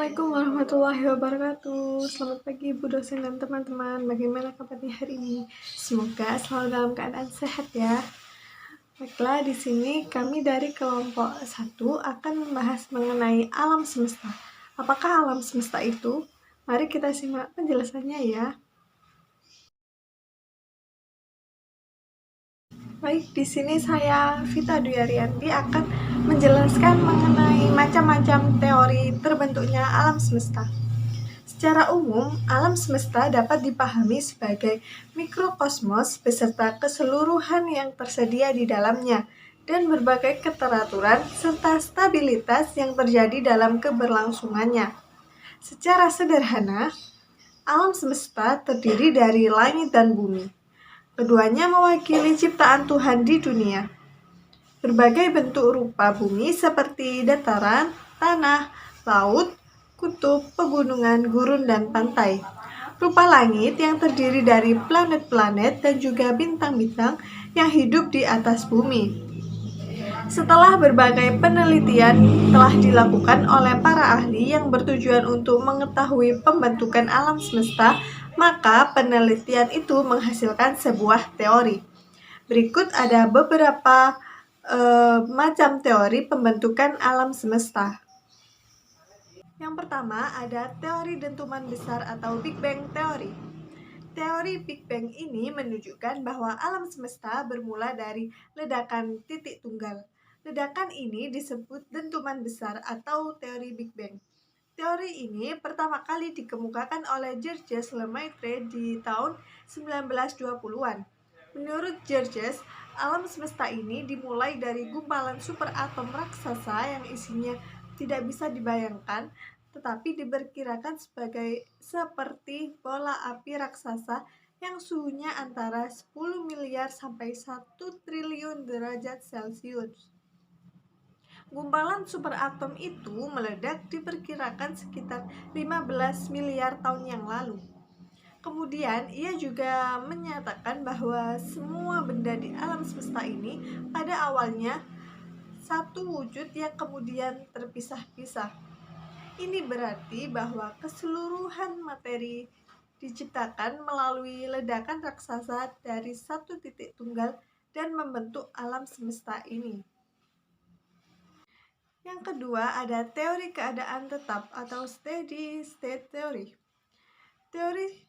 Assalamualaikum warahmatullahi wabarakatuh. Selamat pagi Ibu dosen dan teman-teman. Bagaimana kabarnya hari ini? Semoga selalu dalam keadaan sehat ya. Baiklah, di sini kami dari kelompok 1 akan membahas mengenai alam semesta. Apakah alam semesta itu? Mari kita simak penjelasannya ya. Baik, di sini saya Vita Dwi Ariyanti akan menjelaskan mengenai macam-macam teori terbentuknya alam semesta. Secara umum, alam semesta dapat dipahami sebagai mikrokosmos beserta keseluruhan yang tersedia di dalamnya dan berbagai keteraturan serta stabilitas yang terjadi dalam keberlangsungannya. Secara sederhana, alam semesta terdiri dari langit dan bumi. Keduanya mewakili ciptaan Tuhan di dunia. Berbagai bentuk rupa bumi seperti dataran, tanah, laut, kutub, pegunungan, gurun, dan pantai. Rupa langit yang terdiri dari planet-planet dan juga bintang-bintang yang hidup di atas bumi. Setelah berbagai penelitian telah dilakukan oleh para ahli yang bertujuan untuk mengetahui pembentukan alam semesta, maka penelitian itu menghasilkan sebuah teori. Berikut ada beberapa macam teori pembentukan alam semesta. Yang pertama ada teori dentuman besar atau Big Bang Theory. Teori Big Bang ini menunjukkan bahwa alam semesta bermula dari ledakan titik tunggal. Ledakan ini disebut dentuman besar atau teori Big Bang. Teori ini pertama kali dikemukakan oleh Georges Lemaitre di tahun 1920-an. Menurut Georges, alam semesta ini dimulai dari gumpalan superatom raksasa yang isinya tidak bisa dibayangkan, tetapi diperkirakan seperti bola api raksasa yang suhunya antara 10 miliar sampai 1 triliun derajat Celcius. Gumpalan superatom itu meledak diperkirakan sekitar 15 miliar tahun yang lalu. Kemudian, ia juga menyatakan bahwa semua benda di alam semesta ini pada awalnya satu wujud yang kemudian terpisah-pisah. Ini berarti bahwa keseluruhan materi diciptakan melalui ledakan raksasa dari satu titik tunggal dan membentuk alam semesta ini. Yang kedua ada teori keadaan tetap atau steady state theory. Teori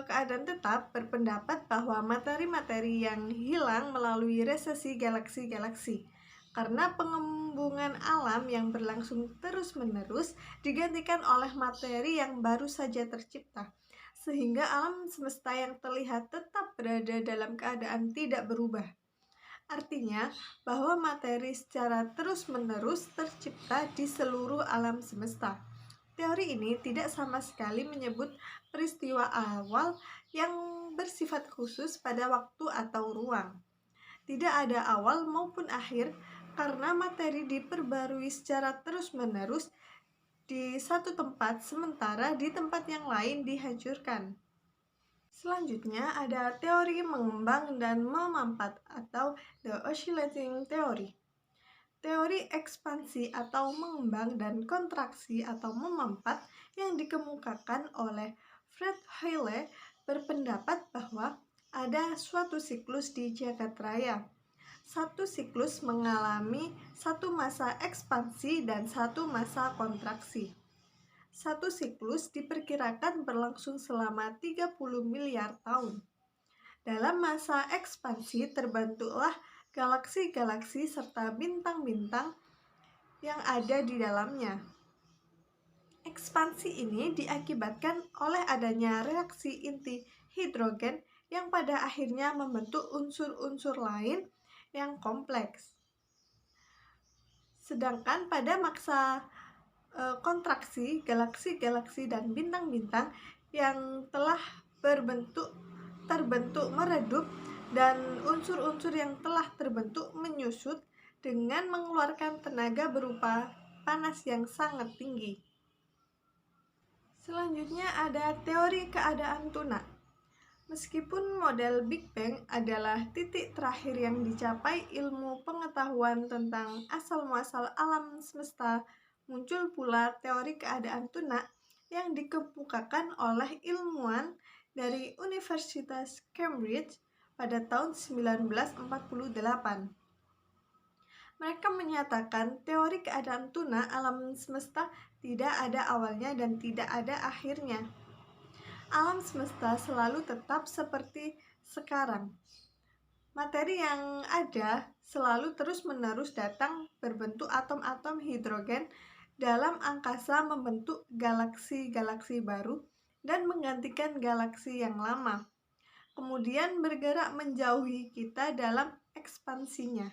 keadaan tetap berpendapat bahwa materi-materi yang hilang melalui resesi galaksi-galaksi karena pengembungan alam yang berlangsung terus-menerus digantikan oleh materi yang baru saja tercipta, sehingga alam semesta yang terlihat tetap berada dalam keadaan tidak berubah. Artinya bahwa materi secara terus-menerus tercipta di seluruh alam semesta. Teori ini tidak sama sekali menyebut peristiwa awal yang bersifat khusus pada waktu atau ruang. Tidak ada awal maupun akhir karena materi diperbarui secara terus-menerus di satu tempat sementara di tempat yang lain dihancurkan. Selanjutnya ada teori mengembang dan memampat atau the oscillating theory. Teori ekspansi atau mengembang dan kontraksi atau memampat yang dikemukakan oleh Fred Hoyle berpendapat bahwa ada suatu siklus di jagat raya. Satu siklus mengalami satu masa ekspansi dan satu masa kontraksi. Satu siklus diperkirakan berlangsung selama 30 miliar tahun. Dalam masa ekspansi terbentuklah galaksi-galaksi serta bintang-bintang yang ada di dalamnya. Ekspansi ini diakibatkan oleh adanya reaksi inti hidrogen yang pada akhirnya membentuk unsur-unsur lain yang kompleks. Sedangkan pada masa kontraksi, galaksi-galaksi dan bintang-bintang yang telah terbentuk meredup dan unsur-unsur yang telah terbentuk menyusut dengan mengeluarkan tenaga berupa panas yang sangat tinggi. Selanjutnya ada teori keadaan tuna. Meskipun model Big Bang adalah titik terakhir yang dicapai ilmu pengetahuan tentang asal-muasal alam semesta muncul pula teori keadaan tuna yang dikemukakan oleh ilmuwan dari Universitas Cambridge pada tahun 1948. Mereka menyatakan teori keadaan tuna alam semesta tidak ada awalnya dan tidak ada akhirnya. Alam semesta selalu tetap seperti sekarang. Materi yang ada selalu terus-menerus datang berbentuk atom-atom hidrogen dalam angkasa membentuk galaksi-galaksi baru dan menggantikan galaksi yang lama, kemudian bergerak menjauhi kita dalam ekspansinya.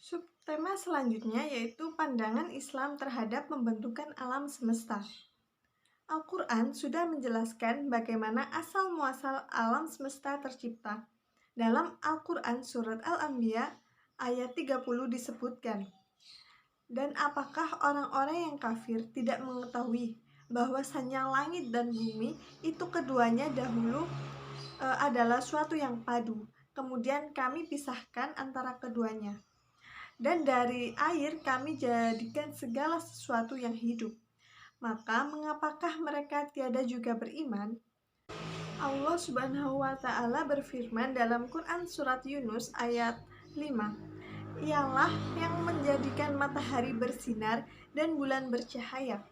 Subtema selanjutnya yaitu pandangan Islam terhadap pembentukan alam semesta. Al-Quran sudah menjelaskan bagaimana asal-muasal alam semesta tercipta. Dalam Al-Quran Surat Al-Anbiya ayat 30 disebutkan, "Dan apakah orang-orang yang kafir tidak mengetahui bahwasanya langit dan bumi itu keduanya dahulu adalah suatu yang padu, kemudian kami pisahkan antara keduanya. Dan dari air kami jadikan segala sesuatu yang hidup. Maka mengapakah mereka tiada juga beriman?" Allah Subhanahu wa Ta'ala berfirman dalam Quran Surat Yunus ayat 5, "Ialah yang menjadikan matahari bersinar dan bulan bercahaya.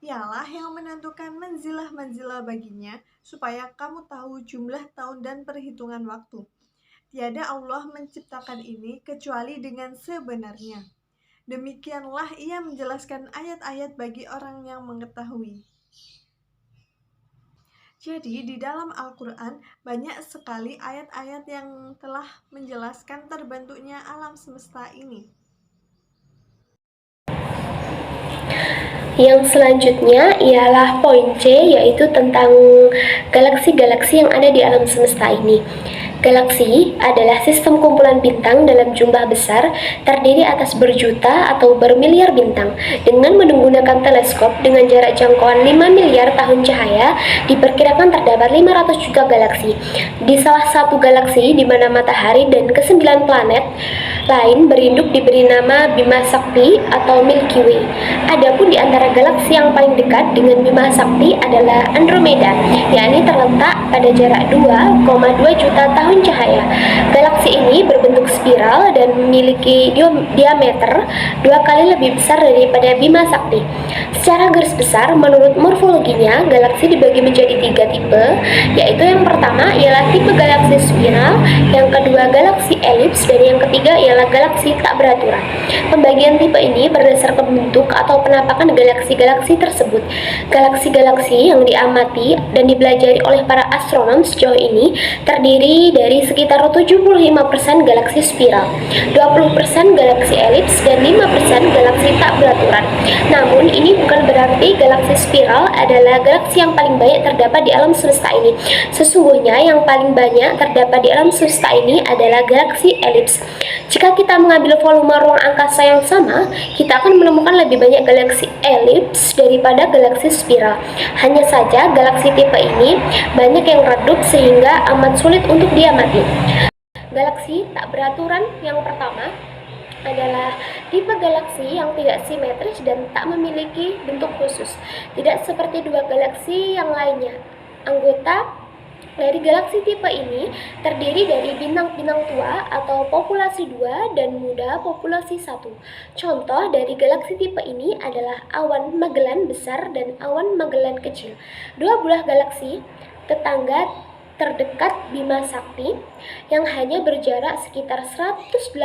Ialah yang menentukan manzilah-manzilah baginya, supaya kamu tahu jumlah tahun dan perhitungan waktu. Tiada Allah menciptakan ini kecuali dengan sebenarnya. Demikianlah Ia menjelaskan ayat-ayat bagi orang yang mengetahui." Jadi di dalam Al-Quran banyak sekali ayat-ayat yang telah menjelaskan terbentuknya alam semesta ini. Yang selanjutnya ialah poin C, yaitu tentang galaksi-galaksi yang ada di alam semesta ini. Galaksi adalah sistem kumpulan bintang dalam jumlah besar, terdiri atas berjuta atau bermiliar bintang. Dengan menggunakan teleskop dengan jarak jangkauan 5 miliar tahun cahaya, diperkirakan terdapat 500 juta galaksi. Di salah satu galaksi di mana matahari dan ke-9 planet lain berinduk diberi nama Bima Sakti atau Milky Way. Adapun di antara galaksi yang paling dekat dengan Bima Sakti adalah Andromeda, yakni terletak pada jarak 2,2 juta tahun cahaya. Galaksi ini berbentuk spiral dan memiliki diameter 2 kali lebih besar daripada Bima Sakti. Secara garis besar, menurut morfologinya, galaksi dibagi menjadi 3 tipe, yaitu yang pertama ialah tipe galaksi spiral, yang kedua galaksi elips, dan yang ketiga ialah galaksi tak beraturan. Pembagian tipe ini berdasarkan bentuk atau penampakan galaksi-galaksi tersebut. Galaksi-galaksi yang diamati dan dipelajari oleh para astronom sejauh ini terdiri dari sekitar 75% galaksi spiral, 20% galaksi elips, dan 5% galaksi tak beraturan. Namun, ini bukan berarti galaksi spiral adalah galaksi yang paling banyak terdapat di alam semesta ini. Sesungguhnya yang paling banyak terdapat di alam semesta ini adalah galaksi elips. Jika kita mengambil volume ruang angkasa yang sama, kita akan menemukan lebih banyak galaksi elips daripada galaksi spiral. Hanya saja galaksi tipe ini banyak yang redup sehingga amat sulit untuk diamati. Galaksi tak beraturan yang pertama adalah tipe galaksi yang tidak simetris dan tak memiliki bentuk khusus, tidak seperti dua galaksi yang lainnya. Anggota dari galaksi tipe ini terdiri dari bintang-bintang tua atau populasi 2 dan muda populasi 1. Contoh dari galaksi tipe ini adalah awan Magellan besar dan awan Magellan kecil. Dua buah galaksi tetangga terdekat Bima Sakti yang hanya berjarak sekitar 180.000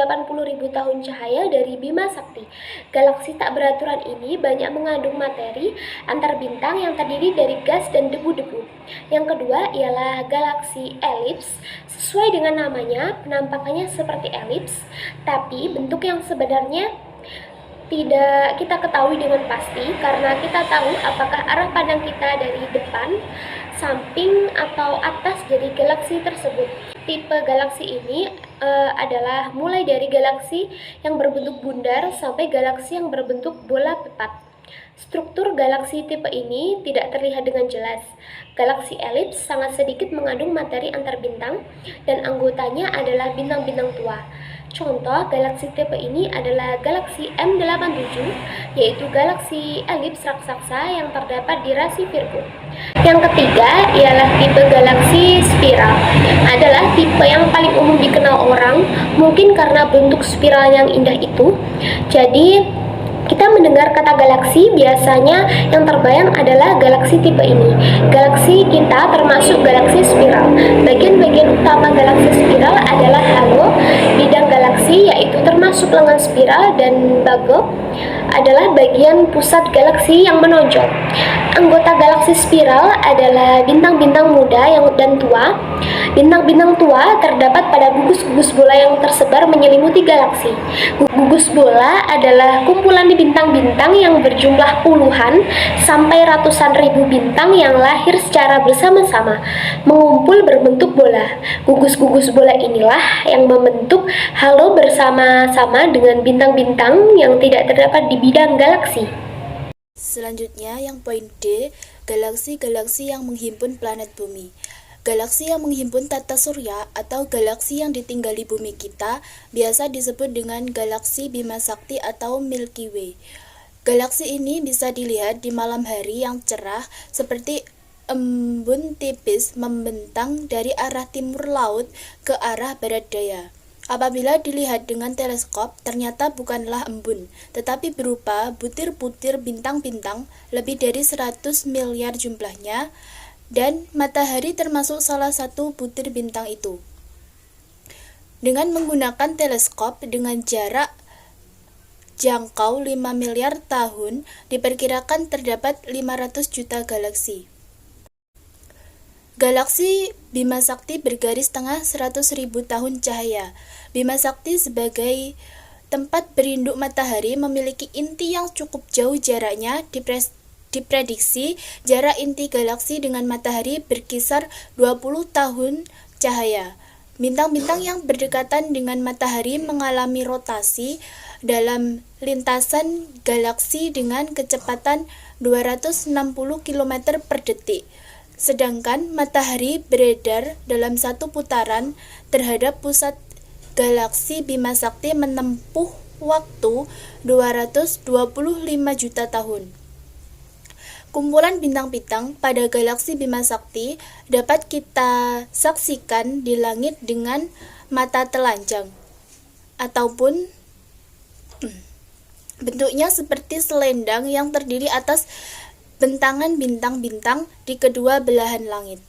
tahun cahaya dari Bima Sakti. Galaksi tak beraturan ini banyak mengandung materi antar bintang yang terdiri dari gas dan debu-debu. Yang kedua ialah galaksi elips. Sesuai dengan namanya, penampakannya seperti elips, tapi bentuk yang sebenarnya tidak kita ketahui dengan pasti karena kita tahu apakah arah pandang kita dari depan, samping, atau atas dari galaksi tersebut. Tipe galaksi ini adalah mulai dari galaksi yang berbentuk bundar sampai galaksi yang berbentuk bola pepat. Struktur galaksi tipe ini tidak terlihat dengan jelas. Galaksi elips sangat sedikit mengandung materi antar bintang dan anggotanya adalah bintang-bintang tua. Contoh galaksi tipe ini adalah galaksi M87, yaitu galaksi elips raksasa yang terdapat di rasi Virgo. Yang ketiga ialah tipe galaksi spiral. Adalah tipe yang paling umum dikenal orang, mungkin karena bentuk spiral yang indah itu. Jadi kita mendengar kata galaksi, biasanya yang terbayang adalah galaksi tipe ini. Galaksi kita termasuk galaksi spiral. Bagian-bagian utama galaksi spiral adalah halo, bidang galaksi yaitu termasuk lengan spiral, dan bago adalah bagian pusat galaksi yang menonjol. Anggota galaksi spiral adalah bintang-bintang muda dan tua. Bintang-bintang tua terdapat pada gugus-gugus bola yang tersebar menyelimuti galaksi. Gugus bola adalah kumpulan bintang-bintang yang berjumlah puluhan sampai ratusan ribu bintang yang lahir secara bersama-sama, mengumpul berbentuk bola. Gugus-gugus bola inilah yang membentuk halo bersama-sama dengan bintang-bintang yang tidak terdapat di bidang galaksi. Selanjutnya yang poin D, galaksi-galaksi yang menghimpun planet bumi. Galaksi yang menghimpun tata surya atau galaksi yang ditinggali bumi kita biasa disebut dengan galaksi Bima Sakti atau Milky Way. Galaksi ini bisa dilihat di malam hari yang cerah seperti embun tipis membentang dari arah timur laut ke arah barat daya. Apabila dilihat dengan teleskop, ternyata bukanlah embun, tetapi berupa butir-butir bintang-bintang lebih dari 100 miliar jumlahnya, dan matahari termasuk salah satu butir bintang itu. Dengan menggunakan teleskop dengan jarak jangkau 5 miliar tahun, diperkirakan terdapat 500 juta galaksi. Galaksi Bima Sakti bergaris tengah 100.000 tahun cahaya. Bima Sakti sebagai tempat berinduk matahari memiliki inti yang cukup jauh jaraknya. Diprediksi jarak inti galaksi dengan matahari berkisar 20 tahun cahaya. Bintang-bintang yang berdekatan dengan matahari mengalami rotasi dalam lintasan galaksi dengan kecepatan 260 km per detik. Sedangkan matahari beredar dalam satu putaran terhadap pusat galaksi Bima Sakti menempuh waktu 225 juta tahun. Kumpulan bintang-bintang pada galaksi Bima Sakti dapat kita saksikan di langit dengan mata telanjang, ataupun bentuknya seperti selendang yang terdiri atas bentangan bintang-bintang di kedua belahan langit.